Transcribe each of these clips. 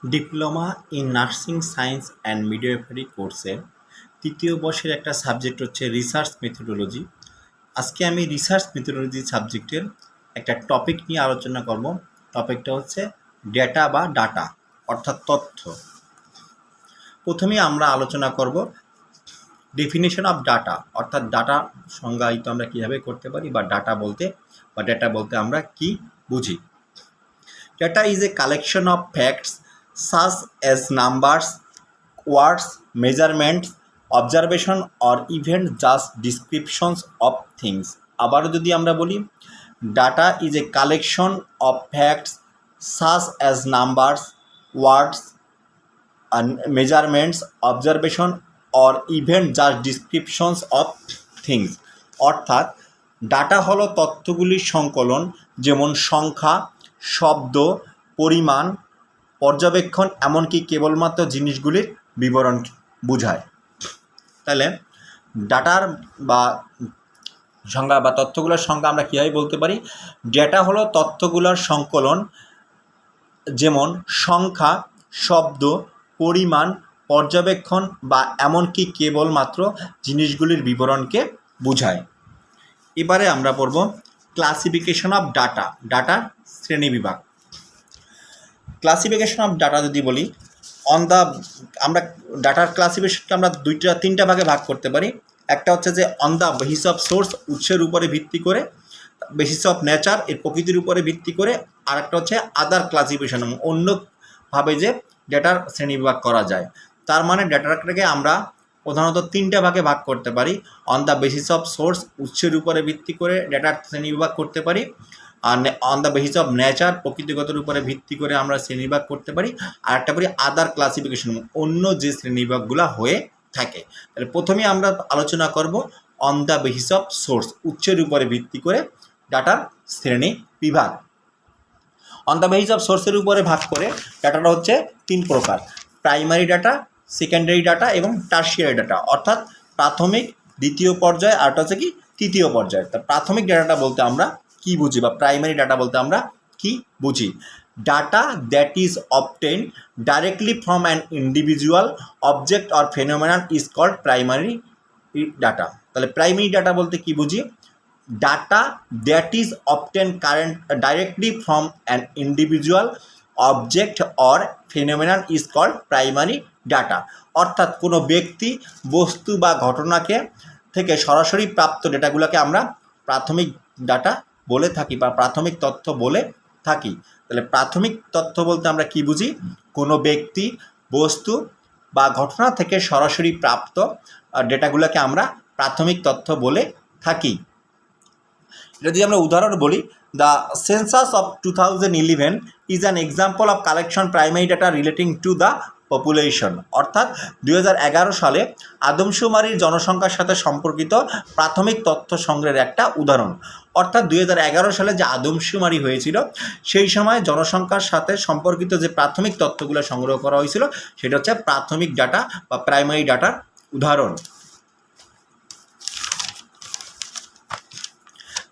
Diploma in nursing science and midwifery কোর্সের তৃতীয় বর্ষের একটা সাবজেক্ট হচ্ছে রিসার্চ মেথোডোলজি। আজকে আমি রিসার্চ মেথোডোলজি সাবজেক্টের একটা টপিক নিয়ে আলোচনা করব। টপিকটা হচ্ছে ডেটা বা ডাটা অর্থাৎ তথ্য। প্রথমেই আমরা আলোচনা করব ডেফিনেশন অফ ডাটা অর্থাৎ ডাটা সংজ্ঞায়িত আমরা কীভাবে করতে পারি বা ডেটা বলতে আমরা কি বুঝি। Data is a collection of facts such as numbers, words, measurements, observation or even just descriptions of things. আবারও যদি আমরা বলি data is a collection of facts such as numbers, words, and measurements, observation or even just descriptions of things. অর্থাৎ data হলো তথ্যগুলির সংকলন, যেমন সংখ্যা, শব্দ, পরিমাণ, পর্যবেক্ষণ, এমনকি কেবলমাত্র জিনিসগুলির বিবরণ বোঝায়। তাহলে ডাটার বা সংজ্ঞা বা তথ্যগুলোর সংজ্ঞা আমরা কীভাবে বলতে পারি? ডেটা হলো তথ্যগুলোর সংকলন, যেমন সংখ্যা, শব্দ, পরিমাণ, পর্যবেক্ষণ বা এমনকি কেবলমাত্র জিনিসগুলির বিবরণকে বোঝায়। এবারে আমরা পড়ব ক্লাসিফিকেশন অফ ডাটা, ডাটার শ্রেণীবিভাগ। ক্লাসিফিকেশন অফ ডাটা যদি বলি, আমরা ডাটার ক্লাসিফিকেশনকে আমরা তিনটা ভাগে ভাগ করতে পারি। একটা হচ্ছে যে on the basis of source, উৎসের উপরে ভিত্তি করে, বেসিস অফ নেচার, এর প্রকৃতির উপরে ভিত্তি করে, আর একটা হচ্ছে আদার ক্লাসিফিকেশন, অন্যভাবে যে ডেটার শ্রেণীবিভাগ করা যায়। তার মানে ডেটাটাকে আমরা প্রধানত তিনটা ভাগে ভাগ করতে পারি। On the basis of source, উৎসের উপরে ভিত্তি করে ডেটার শ্রেণীবিভাগ করতে পারি। আর on the basis of nature, প্রকৃতিগতের উপরে ভিত্তি করে আমরা শ্রেণীবিভাগ করতে পারি। আর একটা পারি আদার ক্লাসিফিকেশন, অন্য যে শ্রেণীবিভাগগুলো হয়ে থাকে। তাহলে প্রথমে আমরা আলোচনা করব on the basis of source, উৎসের উপরে ভিত্তি করে ডাটার শ্রেণী বিভাগ। অন দ্য বেসিস অফ সোর্সের উপরে ভাগ করে ডাটাটা হচ্ছে তিন প্রকার: প্রাইমারি ডাটা, সেকেন্ডারি ডাটা এবং টার্সিয়ারি ডাটা, অর্থাৎ প্রাথমিক, দ্বিতীয় পর্যায়ে, আর হচ্ছে কি তৃতীয় পর্যায়ে। তা প্রাথমিক ডাটাটা বলতে আমরা কি বুঝি বা প্রাইমারি ডাটা বলতে আমরা কি বুঝি? Data that is obtained directly from an individual object or phenomenon is called primary data. তাহলে প্রাইমারি ডাটা বলতে কি বুঝি? Data that is obtained directly from an individual object or phenomenon is called primary data. অর্থাৎ কোনো ব্যক্তি, বস্তু বা ঘটনাকে থেকে সরাসরি প্রাপ্ত ডেটাগুলোকে আমরা প্রাথমিক ডাটা বলে থাকি বা প্রাথমিক তথ্য বলে থাকি। তাহলে প্রাথমিক তথ্য বলতে আমরা কি বুঝি? কোনো ব্যক্তি, বস্তু বা ঘটনা থেকে সরাসরি প্রাপ্ত ডেটাগুলোকে আমরা প্রাথমিক তথ্য বলে থাকি। যদি আমরা উদাহরণ বলি, the census of 2011 is an example of collection primary data relating to the population. অর্থাৎ 2011 সালে আদমশুমারির জনসংখ্যার সাথে সম্পর্কিত প্রাথমিক তথ্য সংগ্রহের একটা উদাহরণ। অর্থাৎ 2011 সালে যে আদমশুমারি হয়েছিল, সেই সময় জনসংখ্যার সাথে সম্পর্কিত যে প্রাথমিক তথ্যগুলো সংগ্রহ করা হয়েছিল, সেটা হচ্ছে প্রাথমিক ডাটা বা প্রাইমারি ডাটার উদাহরণ।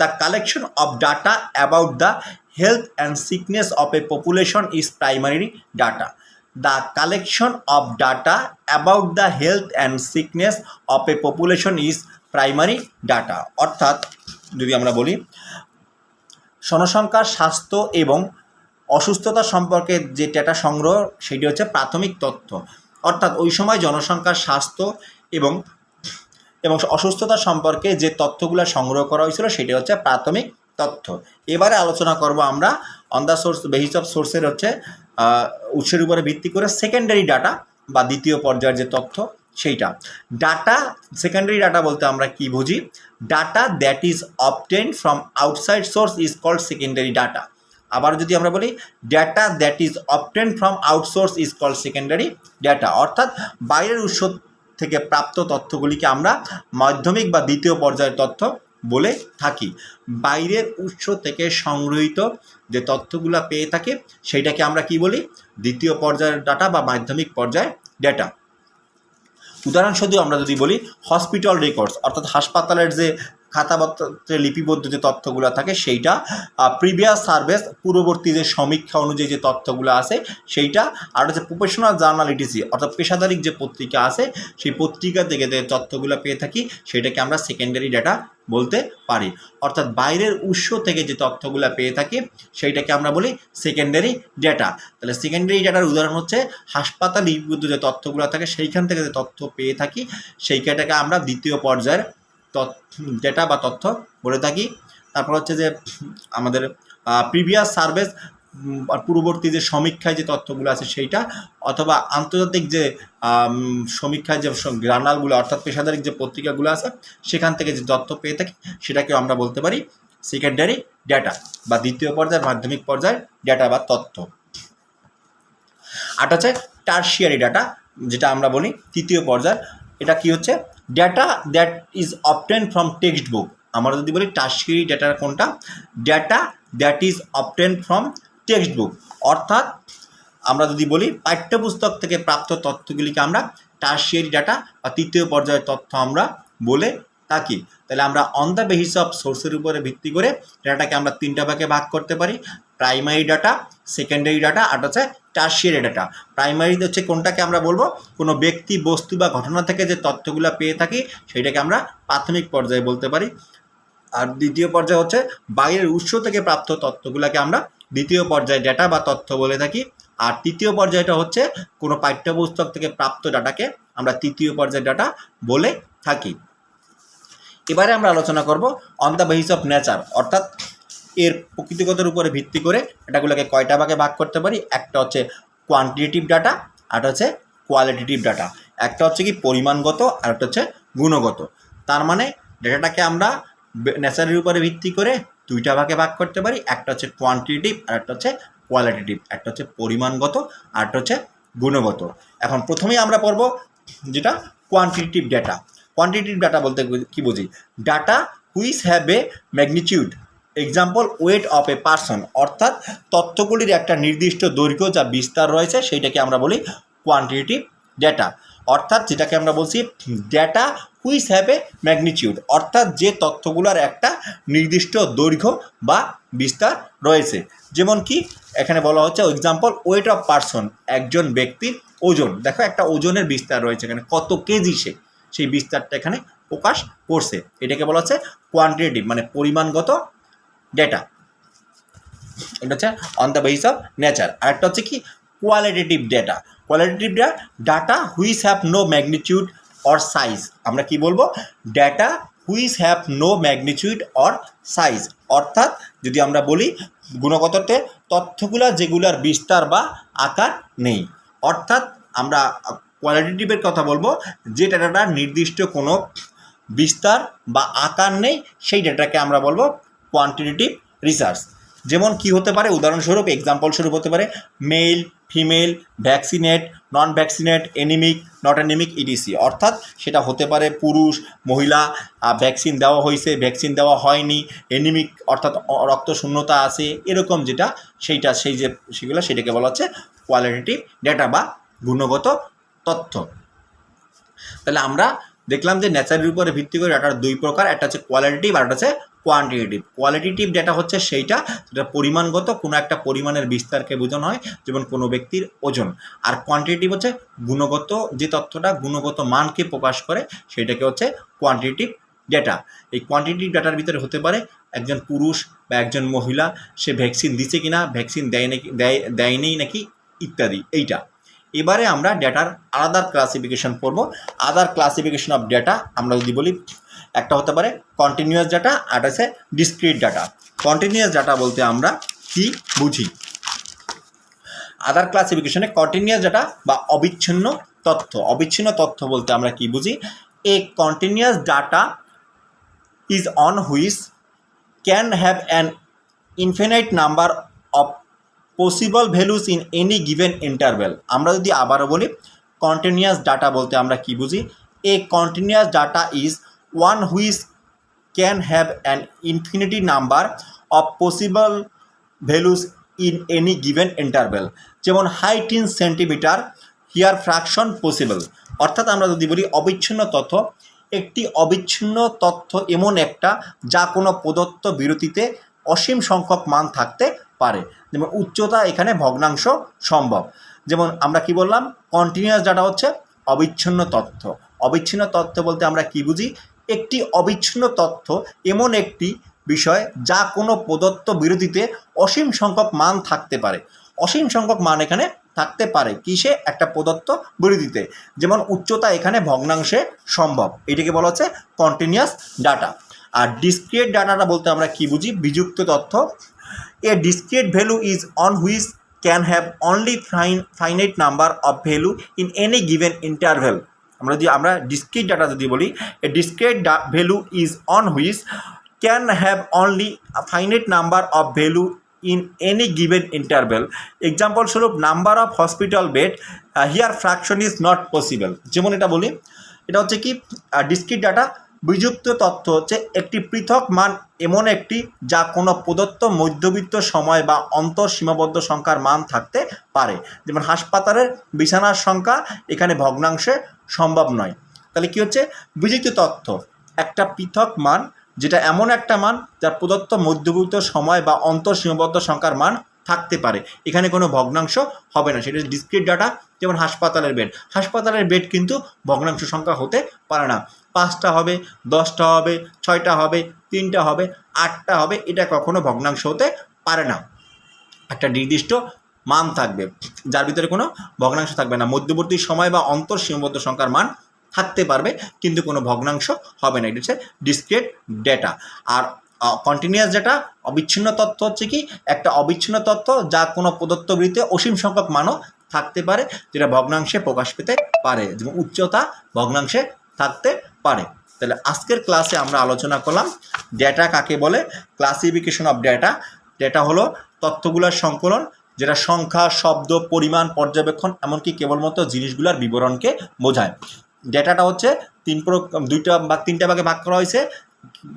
The collection of data about the health and sickness of a population is primary data. The collection of data about the health and sickness of a population is primary data. অর্থাৎ যদি আমরা বলি জনসংখ্যার স্বাস্থ্য এবং অসুস্থতা সম্পর্কে যে ডেটা সংগ্রহ, সেটি হচ্ছে প্রাথমিক তথ্য। অর্থাৎ ওই সময় জনসংখ্যার স্বাস্থ্য এবং অসুস্থতা সম্পর্কে যে তথ্যগুলো সংগ্রহ করা হয়েছিল, সেটি হচ্ছে প্রাথমিক তথ্য। এবারে আলোচনা করব আমরা on the source basis of সোর্সের হচ্ছে উৎসের উপরে ভিত্তি করে সেকেন্ডারি ডাটা বা দ্বিতীয় পর্যায়ের যে তথ্য, সেইটা। ডাটা, সেকেন্ডারি ডাটা বলতে আমরা কি বুঝি? Data that is obtained from outside source is called secondary data. আবার যদি আমরা বলি data that is obtained from outsource is called secondary data. অর্থাৎ বাইরের উৎস থেকে প্রাপ্ত তথ্যগুলিকে আমরা মাধ্যমিক বা দ্বিতীয় পর্যায়ের তথ্য বলে থাকি। বাইরের উৎস থেকে সংগৃহীত যে তথ্যগুলো পেয়ে থাকি, সেইটাকে আমরা কি বলি? দ্বিতীয় পর্যায়ের ডাটা বা মাধ্যমিক পর্যায়ের ডেটা। উদাহরণস্বরূপ আমরা যদি বলি হসপিটাল রেকর্ডস, অর্থাৎ হাসপাতালের যে খাতাপত্রে লিপিবদ্ধ যে তথ্যগুলো থাকে সেইটা, প্রিভিয়াস সার্ভিস পূর্ববর্তী যে সমীক্ষা অনুযায়ী যে তথ্যগুলো আছে সেইটা, আর হচ্ছে প্রফেশনাল জার্নাল ইটিসি অর্থাৎ পেশাদারিক যে পত্রিকা আছে সেই পত্রিকা থেকে যে তথ্যগুলো পেয়ে থাকি সেটাকে আমরা সেকেন্ডারি ডাটা বলতে পারি। অর্থাৎ বাইরের উৎস থেকে যে তথ্যগুলো পেয়ে থাকি সেইটাকে আমরা বলি সেকেন্ডারি ডেটা। তাহলে সেকেন্ডারি ডাটার উদাহরণ হচ্ছে হাসপাতাল লিপিবদ্ধ যে তথ্যগুলো থাকে সেইখান থেকে যে তথ্য পেয়ে থাকি সেইটাকে আমরা দ্বিতীয় পর্যায়ের ডেটা বা তথ্য বলে থাকি। তারপর হচ্ছে যে আমাদের প্রিভিয়াস সার্ভিস পূর্ববর্তী যে সমীক্ষায় যে তথ্যগুলো আছে সেইটা, অথবা আন্তর্জাতিক যে সমীক্ষায় যে জার্নালগুলো অর্থাৎ পেশাদারিক যে পত্রিকাগুলো আছে সেখান থেকে যে তথ্য পেয়ে থাকি সেটাকেও আমরা বলতে পারি সেকেন্ডারি ডেটা বা দ্বিতীয় পর্যায়ের মাধ্যমিক পর্যায়ের ডেটা বা তথ্য। আর হচ্ছে টারশিয়ারি ডাটা, যেটা আমরা বলি তৃতীয় পর্যায়ের। এটা কি হচ্ছে? Data that is obtain from text book. আমরা যদি বলি টারশিয়ারি ডেটার কোনটা? Data that is obtain from text book, অর্থাৎ আমরা যদি বলি পাঠ্যপুস্তক থেকে প্রাপ্ত তথ্যগুলিকে আমরা টারশিয়ারি ডাটা বা তৃতীয় পর্যায়ের তথ্য আমরা বলে থাকি। তাহলে আমরা অন দ্য বেসিস অফ সোর্সের উপরে ভিত্তি করে ডাটাকে আমরা তিনটা ভাগে ভাগ করতে পারি: প্রাইমারি ডাটা, সেকেন্ডারি ডাটা, আর হচ্ছে টারশিয়ারি ডাটা। প্রাইমারি হচ্ছে কোনটাকে আমরা বলবো কোনো ব্যক্তি, বস্তু বা ঘটনা থেকে যে তথ্যগুলো পেয়ে থাকি সেটাকে আমরা প্রাথমিক পর্যায়ে বলতে পারি। আর দ্বিতীয় পর্যায়ে হচ্ছে বাইরের উৎস থেকে প্রাপ্ত তথ্যগুলোকে আমরা দ্বিতীয় পর্যায়ে ডাটা বা তথ্য বলে থাকি। আর তৃতীয় পর্যায়টা হচ্ছে কোনো পাঠ্যপুস্তক থেকে প্রাপ্ত ডাটাকে আমরা তৃতীয় পর্যায়ের ডাটা বলে থাকি। এবারে আমরা আলোচনা করব on the basis of nature, অর্থাৎ এর প্রকৃতিগতের উপরে ভিত্তি করে এটাগুলোকে কয়টা ভাগে ভাগ করতে পারি। একটা হচ্ছে কোয়ান্টিটেটিভ ডাটা, আর হচ্ছে কোয়ালিটেটিভ ডাটা। একটা হচ্ছে কি পরিমাণগত, আর একটা হচ্ছে গুণগত। তার মানে ডাটাটাকে আমরা নেচারের উপরে ভিত্তি করে দুইটা ভাগে ভাগ করতে পারি, একটা হচ্ছে কোয়ান্টিটেটিভ আর একটা হচ্ছে কোয়ালিটেটিভ। একটা হচ্ছে পরিমাণগত আর একটা হচ্ছে গুণগত। এখন প্রথমেই আমরা পড়ব যেটা কোয়ান্টিটেটিভ ডাটা। কোয়ান্টিটেটিভ ডাটা বলতে কি বুঝি? Data which have a magnitude, example weight of a person, অর্থাৎ তথ্যগুলির একটা নির্দিষ্ট দৈর্ঘ্য যা বিস্তার রয়েছে সেইটাকে আমরা বলি কোয়ান্টিটেটিভ ডাটা। অর্থাৎ যেটাকে আমরা বলছি data which have a magnitude, অর্থাৎ যে তথ্যগুলোর একটা নির্দিষ্ট দৈর্ঘ্য বা বিস্তার রয়েছে। যেমন কি এখানে বলা হচ্ছে এক্সাম্পল ওয়েট অফ পারসন, একজন ব্যক্তির ওজন। দেখো একটা ওজনের বিস্তার রয়েছে এখানে, কত কেজি সে, সেই বিস্তারটা এখানে প্রকাশ করছে। এটাকে বলা হচ্ছে কোয়ান্টিটেটিভ মানে পরিমাণগত ডেটা। এটা হচ্ছে on the basis of nature. আর একটা হচ্ছে কি qualitative data. Qualitative data which have no magnitude or size. আমরা কি বলবো? Data which have no magnitude or size, অর্থাৎ যদি আমরা বলি গুণগততে তথ্যগুলো যেগুলোর বিস্তার বা আকার নেই। অর্থাৎ আমরা কোয়ালিটেটিভের কথা বলবো যে ডাটাটার নির্দিষ্ট কোনো বিস্তার বা আকার নেই, সেই ডাটাকে আমরা বলবো কোয়ান্টিটেটিভ রিসার্চ। যেমন কি হতে পারে? উদাহরণস্বরূপ এক্সাম্পল স্বরূপ হতে পারে male, female, vaccinate, non vaccinate, anaemic, not anaemic, etc. অর্থাৎ সেটা হতে পারে পুরুষ, মহিলা, ভ্যাকসিন দেওয়া হয়েছে, ভ্যাকসিন দেওয়া হয়নি, এনিমিক অর্থাৎ রক্ত শূন্যতা আছে, এরকম যেটা সেইটা সেই যে সেগুলো সেটাকে বলা হচ্ছে কোয়ালিটেটিভ ডেটা বা গুণগত তথ্য। তাহলে আমরা দেখলাম যে নেচারের উপরে ভিত্তি করে ডাটার দুই প্রকার, একটা হচ্ছে কোয়ালিটেটিভ আর একটা হচ্ছে কোয়ান্টিটেটিভ। কোয়ালিটেটিভ ডেটা হচ্ছে সেইটা যেটা পরিমাণগত, কোনো একটা পরিমাণের বিস্তারকে বোঝানো হয়, যেমন কোনো ব্যক্তির ওজন। আর কোয়ান্টিটেটিভ হচ্ছে গুণগত, যে তথ্যটা গুণগত মানকে প্রকাশ করে সেটাকে হচ্ছে কোয়ান্টিটেটিভ ডেটা। এই কোয়ান্টিটেটিভ ডাটার ভিতরে হতে পারে একজন পুরুষ বা একজন মহিলা, সে ভ্যাকসিন দিচ্ছে কিনা, ভ্যাকসিন দেয় নাকি দেয়নি নাকি, ইত্যাদি। এইটা এবারে আমরা ডেটার আলাদা ক্লাসিফিকেশন পড়ব। আদার ক্লাসিফিকেশন অফ ডেটা আমরা যদি বলি, একটা হতে পারে কন্টিনিউয়াস ডাটা আর আছে ডিসক্রিট ডাটা। কন্টিনিউয়াস ডাটা বলতে আমরা কি বুঝি? আদার ক্লাসিফিকেশনে কন্টিনিউয়াস ডাটা বা অবিচ্ছিন্ন তথ্য। অবিচ্ছিন্ন তথ্য বলতে আমরা কি বুঝি? A continuous data is on which can have an infinite number of possible values in any given interval. আমরা যদি আবারও বলি কন্টিনিউয়াস ডাটা বলতে আমরা কি বুঝি? A continuous data is one which can have an infinity number of possible values in any given interval. যেমন height in centimetre, here fraction possible. অর্থাৎ আমরা যদি বলি অবিচ্ছিন্ন তথ্য, একটি অবিচ্ছিন্ন তথ্য এমন একটা যা কোনো প্রদত্ত বিরতিতে অসীম সংখ্যক মান থাকতে পারে। যেমন উচ্চতা এখানে ভগ্নাংশ সম্ভব। যেমন আমরা কি বললাম, কন্টিনিউয়াস ডাটা হচ্ছে অবিচ্ছিন্ন তথ্য। অবিচ্ছিন্ন তথ্য বলতে আমরা কি বুঝি? একটি অবিচ্ছিন্ন তথ্য এমন একটি বিষয় যা কোনো প্রদত্ত বিরতিতে অসীম সংখ্যক মান থাকতে পারে। অসীম সংখ্যক মান এখানে থাকতে পারে কিসে? একটা প্রদত্ত বিরতিতে। যেমন উচ্চতা এখানে ভগ্নাংশে সম্ভব, এটাকে বলা হচ্ছে কন্টিনিউয়াস ডাটা। আর ডিসক্রিট ডাটাটা বলতে আমরা কি বুঝি? বিযুক্ত তথ্য। A discrete value is on which can have only finite number of value in any given interval. আমরা ডিসক্রিট ডাটা যদি বলি, a discrete value is on which can have only finite number of value in any given interval. Example স্বরূপ number of hospital bed, here fraction is not possible. যেমন এটা বলি, এটা হচ্ছে কি ডিসক্রিট ডাটা। বিযুক্ত তথ্য হচ্ছে একটি পৃথক মান এমন একটি যা কোনো প্রদত্ত মধ্যবিত্ত সময় বা অন্তর সীমাবদ্ধ সংখ্যার মান থাকতে পারে। যেমন হাসপাতালের বিছানার সংখ্যা এখানে ভগ্নাংশে সম্ভব নয়। তাহলে কি হচ্ছে? বিযুক্ত তথ্য একটা পৃথক মান, যেটা এমন একটা মান যার প্রদত্ত মধ্যবিত্ত সময় বা অন্তর সীমাবদ্ধ সংখ্যার মান থাকতে পারে, এখানে কোনো ভগ্নাংশ হবে না, সেটা ডিসক্রিট ডাটা। যেমন হাসপাতালের বেড কিন্তু ভগ্নাংশ সংখ্যা হতে পারে না। 5টা হবে, 10টা হবে, 6টা হবে, 3টা হবে, 8টা হবে, এটা কখনো ভগ্নাংশ হতে পারে না। একটা নির্দিষ্ট মান থাকবে যার ভিতরে কোনো ভগ্নাংশ থাকবে না। মধ্যবর্তী সময় বা অন্তর সীমাবদ্ধ সংখ্যার মান থাকতে পারবে কিন্তু কোনো ভগ্নাংশ হবে না। এটা হচ্ছে ডিসক্রিট ডেটা। আর কন্টিনিউয়াস ডেটা অবিচ্ছিন্ন তথ্য হচ্ছে কি? একটা অবিচ্ছিন্ন তথ্য যা কোনো প্রদত্ত বৃত্তে অসীম সংখ্যক মানও থাকতে পারে, যেটা ভগ্নাংশে প্রকাশ পেতে পারে। যেমন উচ্চতা ভগ্নাংশে থাকতে পারে। তাহলে আজকের ক্লাসে আমরা আলোচনা করলাম ডেটা কাকে বলে, ক্লাসিফিকেশন অফ ডেটা। ডেটা হলো তথ্যগুলোর সংকলন, যেটা সংখ্যা, শব্দ, পরিমাণ, পর্যবেক্ষণ, এমনকি কেবলমাত্র জিনিসগুলোর বিবরণকে বোঝায়। ডেটাটা হচ্ছে তিনটা ভাগে ভাগ করা হয়েছে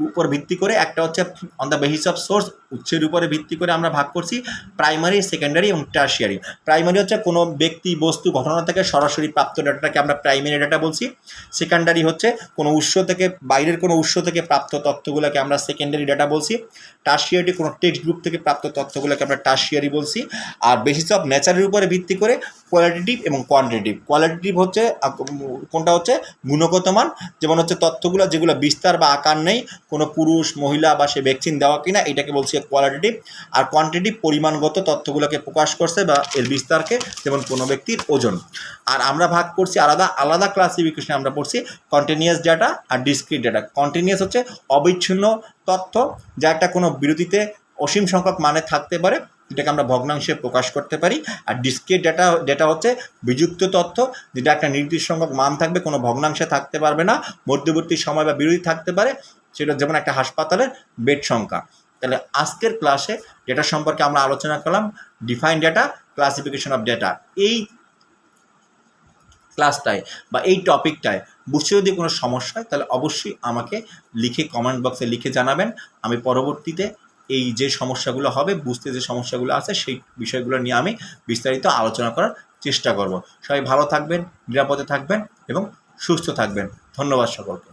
উপর ভিত্তি করে। একটা হচ্ছে on the basis of source, উৎসের উপরে ভিত্তি করে আমরা ভাগ করছি প্রাইমারি, সেকেন্ডারি এবং টারশিয়ারি। প্রাইমারি হচ্ছে কোনো ব্যক্তি, বস্তু, ঘটনা থেকে সরাসরি প্রাপ্ত ডেটাটাকে আমরা প্রাইমারি ডেটা বলছি। সেকেন্ডারি হচ্ছে কোনো উৎস থেকে, বাইরের কোনো উৎস থেকে প্রাপ্ত তথ্যগুলোকে আমরা সেকেন্ডারি ডেটা বলছি। টারশিয়ারি কোনো টেক্সট বুক থেকে প্রাপ্ত তথ্যগুলোকে আমরা টারশিয়ারি বলছি। আর বেসিস অফ নেচারের উপরে ভিত্তি করে কোয়ালিটেটিভ এবং কোয়ান্টিটেটিভ। কোয়ালিটেটিভ হচ্ছে কোনটা হচ্ছে গুণগত মান, যেমন হচ্ছে তথ্যগুলো যেগুলো বিস্তার বা আকার নেই, কোনো পুরুষ, মহিলা বা সে ভ্যাকসিন দেওয়া কিনা, এটাকে বলছি কোয়ালিটেটিভ। আর কোয়ান্টিটিভ পরিমাণগত তথ্যগুলোকে প্রকাশ করছে বা এর বিস্তারকে, যেমন কোনো ব্যক্তির ওজন। আর আমরা ভাগ করছি আলাদা আলাদা ক্লাসিফিকেশনে। আমরা পড়ছি কন্টিনিউয়াস ডেটা আর ডিসক্রিট ডেটা। কন্টিনিউয়াস হচ্ছে অবিচ্ছিন্ন তথ্য যা একটা কোনো বিরতিতে অসীম সংখ্যক মানে থাকতে পারে, যেটাকে আমরা ভগ্নাংশে প্রকাশ করতে পারি। আর ডিসক্রিট ডেটা হচ্ছে বিযুক্ত তথ্য, যেটা একটা নির্দিষ্ট সংখ্যক মান থাকবে, কোনো ভগ্নাংশে থাকতে পারবে না, মধ্যবর্তী সময় বা বিরতি থাকতে পারে, সেটা যেমন একটা হাসপাতালের বেড সংখ্যা। তাহলে আজকের ক্লাসে ডেটা সম্পর্কে আমরা আলোচনা করলাম, define data, classification of data. এই ক্লাসটায় বা এই টপিকটায় বুঝতে যদি কোনো সমস্যা হয় তাহলে অবশ্যই আমাকে লিখে কমেন্ট বক্সে লিখে জানাবেন। আমি পরবর্তীতে এই যে সমস্যাগুলো হবে, বুঝতে যে সমস্যাগুলো আছে, সেই বিষয়গুলো নিয়ে আমি বিস্তারিত আলোচনা করার চেষ্টা করব। সবাই ভালো থাকবেন, নিরাপদে থাকবেন এবং সুস্থ থাকবেন। ধন্যবাদ সকলকে।